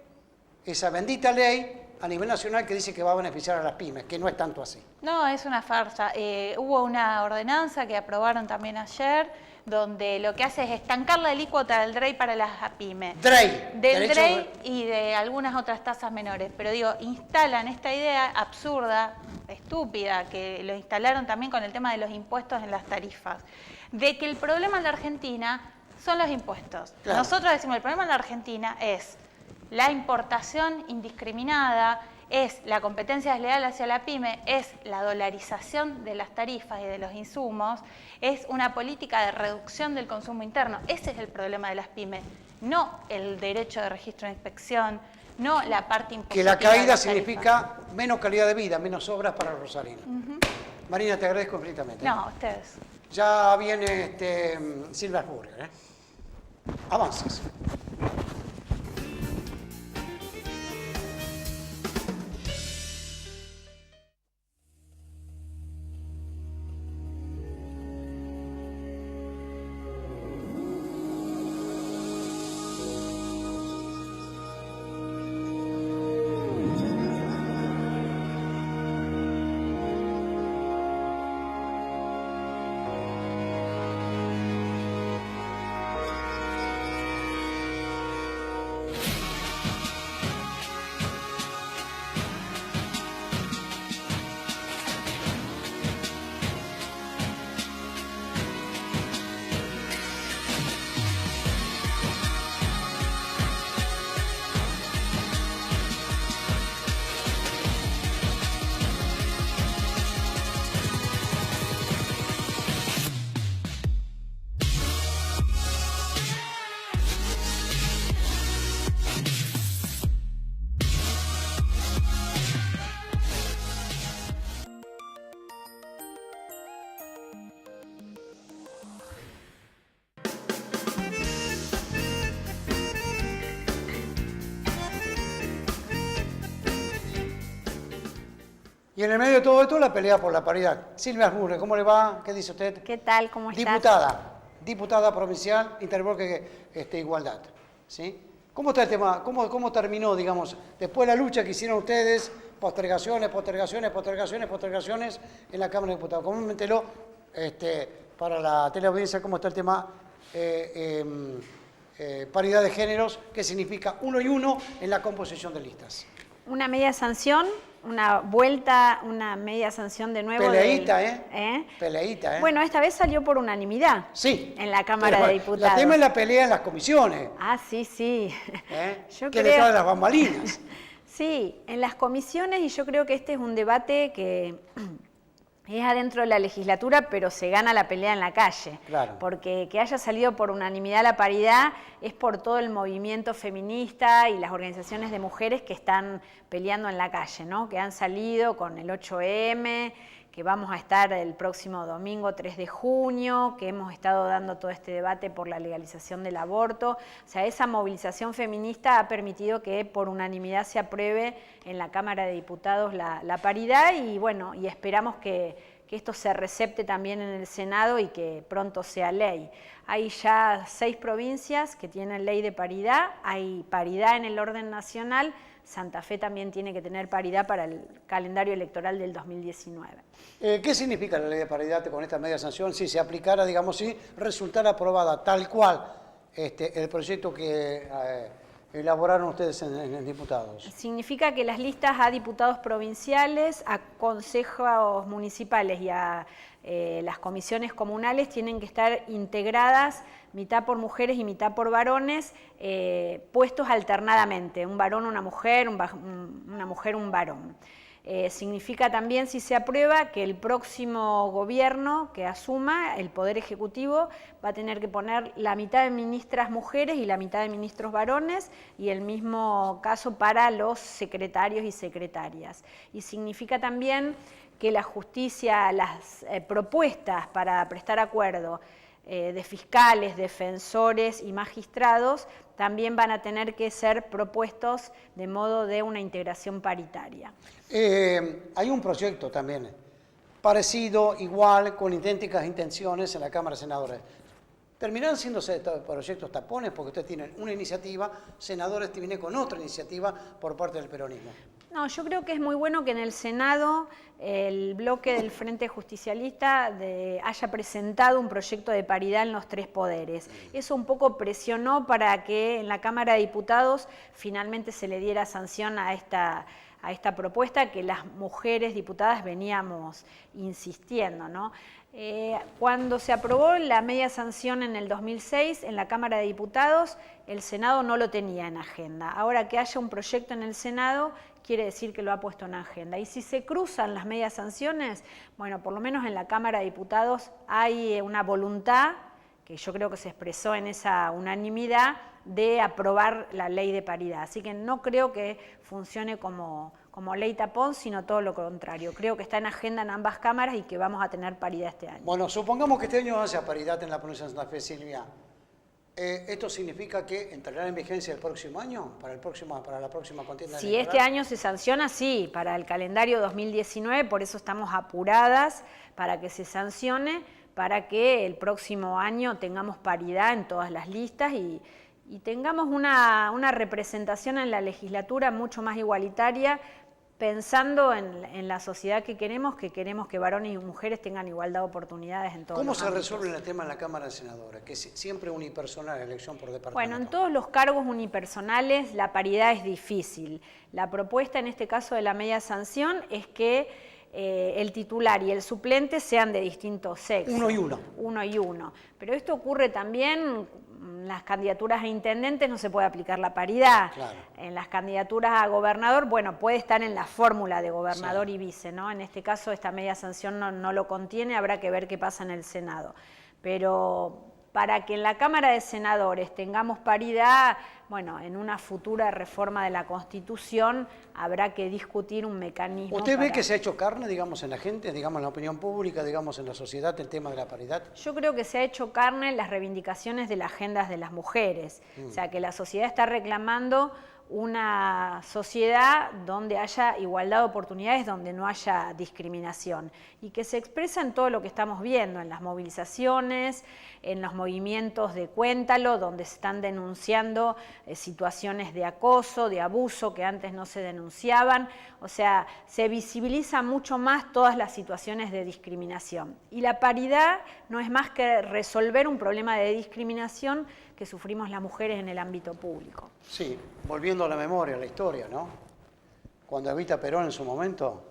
esa bendita ley a nivel nacional que dice que va a beneficiar a las pymes, que no es tanto así. No, es una farsa. Hubo una ordenanza que aprobaron también ayer, donde lo que hace es estancar la alícuota del DREI para las pymes. DREI. Del DREI y de algunas otras tasas menores. Pero digo, instalan esta idea absurda, estúpida, que lo instalaron también con el tema de los impuestos en las tarifas, de que el problema en la Argentina son los impuestos. Claro. Nosotros decimos, el problema en la Argentina es la importación indiscriminada, es la competencia desleal hacia la pyme, es la dolarización de las tarifas y de los insumos, es una política de reducción del consumo interno. Ese es el problema de las pymes, no el derecho de registro de inspección, No la parte impositiva. Que la de caída la significa menos calidad de vida, menos obras para los rosarinos. Marina, te agradezco infinitamente. No, ustedes. Ya viene Silvia Burger, ¿eh? Avances. Y en el medio de todo esto, la pelea por la paridad. Silvia Burger, ¿cómo le va? ¿Qué dice usted? ¿Qué tal? ¿Cómo estás? Diputada provincial, Interbloque Igualdad. ¿Sí? ¿Cómo está el tema? ¿Cómo terminó, digamos, después de la lucha que hicieron ustedes, postergaciones en la Cámara de Diputados? Coméntenlo para la teleaudiencia, ¿cómo está el tema paridad de géneros? ¿Qué significa 1 y 1 en la composición de listas? Una media sanción, una vuelta, una media sanción de nuevo. Peleita, Peleita, Bueno, esta vez salió por unanimidad. Sí. En la Cámara de Diputados. La tema es la pelea en las comisiones. Ah, sí, sí. Yo que creo... le trae las bambalinas. Sí, en las comisiones, y yo creo que este es un debate que es adentro de la legislatura, pero se gana la pelea en la calle. Claro. Porque que haya salido por unanimidad la paridad es por todo el movimiento feminista y las organizaciones de mujeres que están peleando en la calle, ¿no? Que han salido con el 8M, que vamos a estar el próximo domingo 3 de junio, que hemos estado dando todo este debate por la legalización del aborto. O sea, esa movilización feminista ha permitido que por unanimidad se apruebe en la Cámara de Diputados la paridad y bueno, y esperamos que esto se recepte también en el Senado y que pronto sea ley. Hay ya 6 provincias que tienen ley de paridad, hay paridad en el orden nacional. Santa Fe también tiene que tener paridad para el calendario electoral del 2019. ¿Qué significa la ley de paridad con esta media sanción si se aplicara, digamos, si resultara aprobada tal cual el proyecto que elaboraron ustedes en diputados? Significa que las listas a diputados provinciales, a consejos municipales y a las comisiones comunales tienen que estar integradas mitad por mujeres y mitad por varones, puestos alternadamente, un varón, una mujer, una mujer, un varón. Significa también, si se aprueba, que el próximo gobierno que asuma, el Poder Ejecutivo, va a tener que poner la mitad de ministras mujeres y la mitad de ministros varones, y el mismo caso para los secretarios y secretarias. Y significa también que la justicia, las propuestas para prestar acuerdo de fiscales, defensores y magistrados también van a tener que ser propuestos de modo de una integración paritaria. Hay un proyecto también parecido, igual, con idénticas intenciones en la Cámara de Senadores. Terminarán siendo proyectos tapones porque ustedes tienen una iniciativa, senadores vienen con otra iniciativa por parte del peronismo. No, yo creo que es muy bueno que en el Senado el bloque del Frente Justicialista haya presentado un proyecto de paridad en los 3 poderes. Eso un poco presionó para que en la Cámara de Diputados finalmente se le diera sanción a esta propuesta que las mujeres diputadas veníamos insistiendo, ¿no? Cuando se aprobó la media sanción en el 2006 en la Cámara de Diputados, el Senado no lo tenía en agenda. Ahora que haya un proyecto en el Senado, quiere decir que lo ha puesto en agenda. Y si se cruzan las medias sanciones, bueno, por lo menos en la Cámara de Diputados hay una voluntad que yo creo que se expresó en esa unanimidad, de aprobar la ley de paridad. Así que no creo que funcione como ley tapón, sino todo lo contrario. Creo que está en agenda en ambas cámaras y que vamos a tener paridad este año. Bueno, supongamos que este año haya paridad en la provincia de Santa Fe, Silvia. ¿Esto significa que entrará en vigencia el próximo año, para la próxima contienda Si electoral? este año se sanciona, sí, para el calendario 2019, por eso estamos apuradas para que se sancione, para que el próximo año tengamos paridad en todas las listas y tengamos una representación en la legislatura mucho más igualitaria, pensando en la sociedad que queremos que varones y mujeres tengan igualdad de oportunidades en todos ¿Cómo los se ámbitos. resuelve el tema en la Cámara de Senadores? Que es siempre unipersonal la elección por departamento. Bueno, en todos los cargos unipersonales la paridad es difícil. La propuesta en este caso de la media sanción es que el titular y el suplente sean de distintos sexos. Uno y uno. Uno y uno. Pero esto ocurre también en las candidaturas a intendentes, no se puede aplicar la paridad. Claro. En las candidaturas a gobernador, bueno, puede estar en la fórmula de gobernador y vice, ¿no? En este caso esta media sanción no lo contiene, habrá que ver qué pasa en el Senado. Pero para que en la Cámara de Senadores tengamos paridad, bueno, en una futura reforma de la Constitución habrá que discutir un mecanismo. ¿Usted ve que se ha hecho carne, digamos, en la gente, digamos, en la opinión pública, digamos, en la sociedad, el tema de la paridad? Yo creo que se ha hecho carne en las reivindicaciones de las agendas de las mujeres. O sea, que la sociedad está reclamando una sociedad donde haya igualdad de oportunidades, donde no haya discriminación, y que se expresa en todo lo que estamos viendo, en las movilizaciones, en los movimientos de Cuéntalo, donde se están denunciando situaciones de acoso, de abuso que antes no se denunciaban. O sea, se visibiliza mucho más todas las situaciones de discriminación. Y la paridad no es más que resolver un problema de discriminación que sufrimos las mujeres en el ámbito público. Sí, volviendo a la memoria, a la historia, ¿no? Cuando Evita Perón en su momento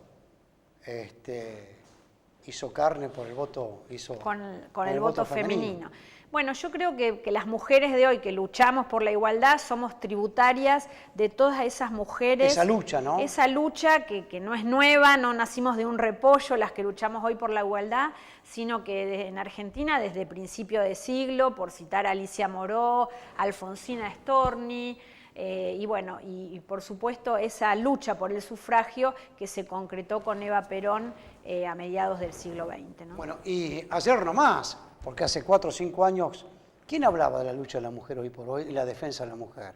hizo carne por el voto, con el voto femenino. Bueno, yo creo que las mujeres de hoy que luchamos por la igualdad somos tributarias de todas esas mujeres. Esa lucha, ¿no? Esa lucha que no es nueva, no nacimos de un repollo las que luchamos hoy por la igualdad, sino que en Argentina desde principio de siglo, por citar a Alicia Moró, Alfonsina Storni, y bueno, y por supuesto esa lucha por el sufragio que se concretó con Eva Perón a mediados del siglo XX, ¿no? Bueno, y ayer nomás, porque hace 4 o 5 años, ¿quién hablaba de la lucha de la mujer hoy por hoy y la defensa de la mujer?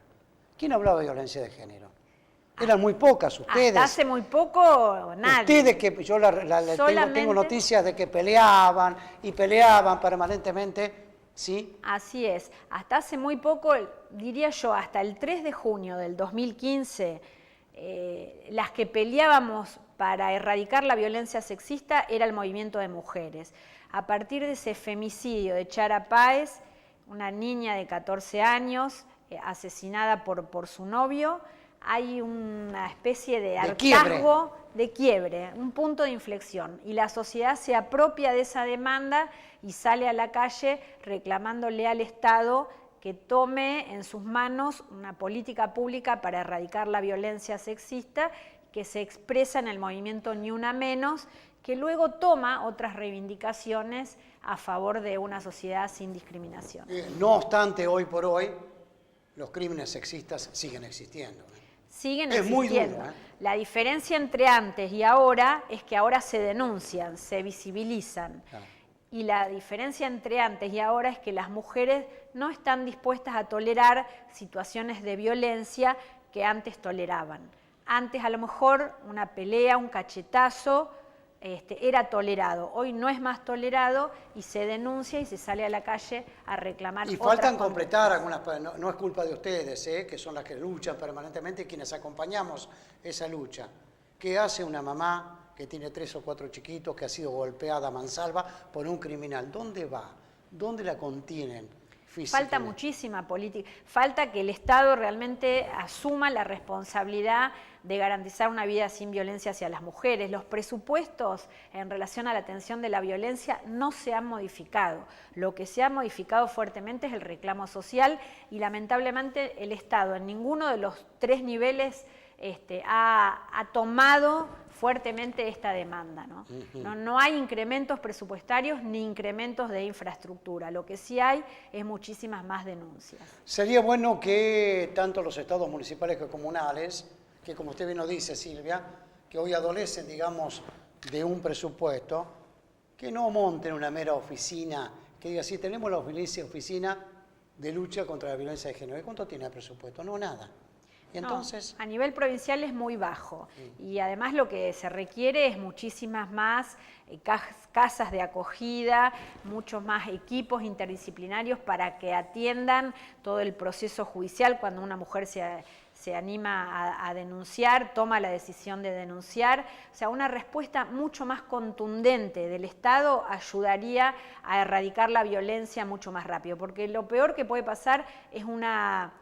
¿Quién hablaba de violencia de género? Eran muy pocas ustedes. Hasta hace muy poco, nadie. Ustedes que yo tengo noticias de que peleaban permanentemente, ¿sí? Así es. Hasta hace muy poco, diría yo, hasta el 3 de junio del 2015, las que peleábamos para erradicar la violencia sexista era el movimiento de mujeres. A partir de ese femicidio de Chara Páez, una niña de 14 años asesinada por su novio, hay una especie de hartazgo, de quiebre, un punto de inflexión. Y la sociedad se apropia de esa demanda y sale a la calle reclamándole al Estado que tome en sus manos una política pública para erradicar la violencia sexista, que se expresa en el movimiento Ni Una Menos, que luego toma otras reivindicaciones a favor de una sociedad sin discriminación. No obstante, hoy por hoy, los crímenes sexistas siguen existiendo. Siguen es existiendo. Muy duro, La diferencia entre antes y ahora es que ahora se denuncian, se visibilizan. Claro. Y la diferencia entre antes y ahora es que las mujeres no están dispuestas a tolerar situaciones de violencia que antes toleraban. Antes a lo mejor una pelea, un cachetazo, era tolerado. Hoy no es más tolerado y se denuncia y se sale a la calle a reclamar. Y faltan completar algunas, no es culpa de ustedes, que son las que luchan permanentemente y quienes acompañamos esa lucha. ¿Qué hace una mamá que tiene 3 o 4 chiquitos, que ha sido golpeada a mansalva por un criminal? ¿Dónde va? ¿Dónde la contienen? Falta muchísima política, falta que el Estado realmente asuma la responsabilidad de garantizar una vida sin violencia hacia las mujeres. Los presupuestos en relación a la atención de la violencia no se han modificado. Lo que se ha modificado fuertemente es el reclamo social y lamentablemente el Estado en ninguno de los 3 niveles ha tomado fuertemente esta demanda, ¿no? No hay incrementos presupuestarios ni incrementos de infraestructura. Lo que sí hay es muchísimas más denuncias. Sería bueno que tanto los estados municipales que comunales, que como usted bien nos dice, Silvia, que hoy adolecen, digamos, de un presupuesto, que no monten una mera oficina, que diga, sí, tenemos la oficina de lucha contra la violencia de género. ¿Y cuánto tiene el presupuesto? No, nada. Y entonces... No, a nivel provincial es muy bajo y además lo que se requiere es muchísimas más casas de acogida, muchos más equipos interdisciplinarios para que atiendan todo el proceso judicial cuando una mujer se anima a denunciar, toma la decisión de denunciar. O sea, una respuesta mucho más contundente del Estado ayudaría a erradicar la violencia mucho más rápido, porque lo peor que puede pasar es una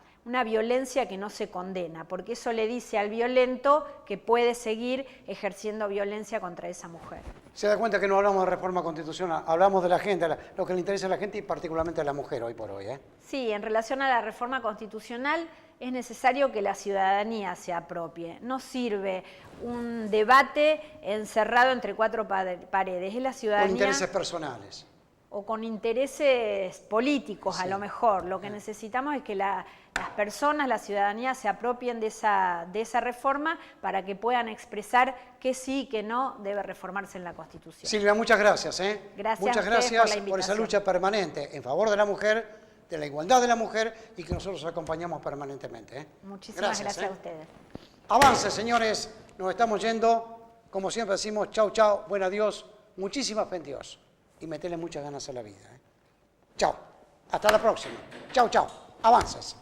violencia que no se condena, porque eso le dice al violento que puede seguir ejerciendo violencia contra esa mujer. Se da cuenta que no hablamos de reforma constitucional, hablamos de la gente, lo que le interesa a la gente y particularmente a la mujer hoy por hoy, ¿eh? Sí, en relación a la reforma constitucional es necesario que la ciudadanía se apropie. No sirve un debate encerrado entre cuatro paredes, es la ciudadanía... Con intereses personales. O con intereses políticos, sí, a lo mejor. Lo que necesitamos es que las personas, la ciudadanía, se apropien de esa reforma para que puedan expresar que sí y que no debe reformarse en la Constitución. Silvia, muchas gracias. Gracias muchas a ustedes gracias por la por esa invitación. lucha permanente en favor de la mujer, de la igualdad de la mujer y que nosotros acompañamos permanentemente. Muchísimas gracias a ustedes. Avance, señores. Nos estamos yendo. Como siempre decimos, chau, chau, buen adiós, muchísimas fe en Dios. Y meterle muchas ganas a la vida. Chao. Hasta la próxima. Chao, chao. Avances.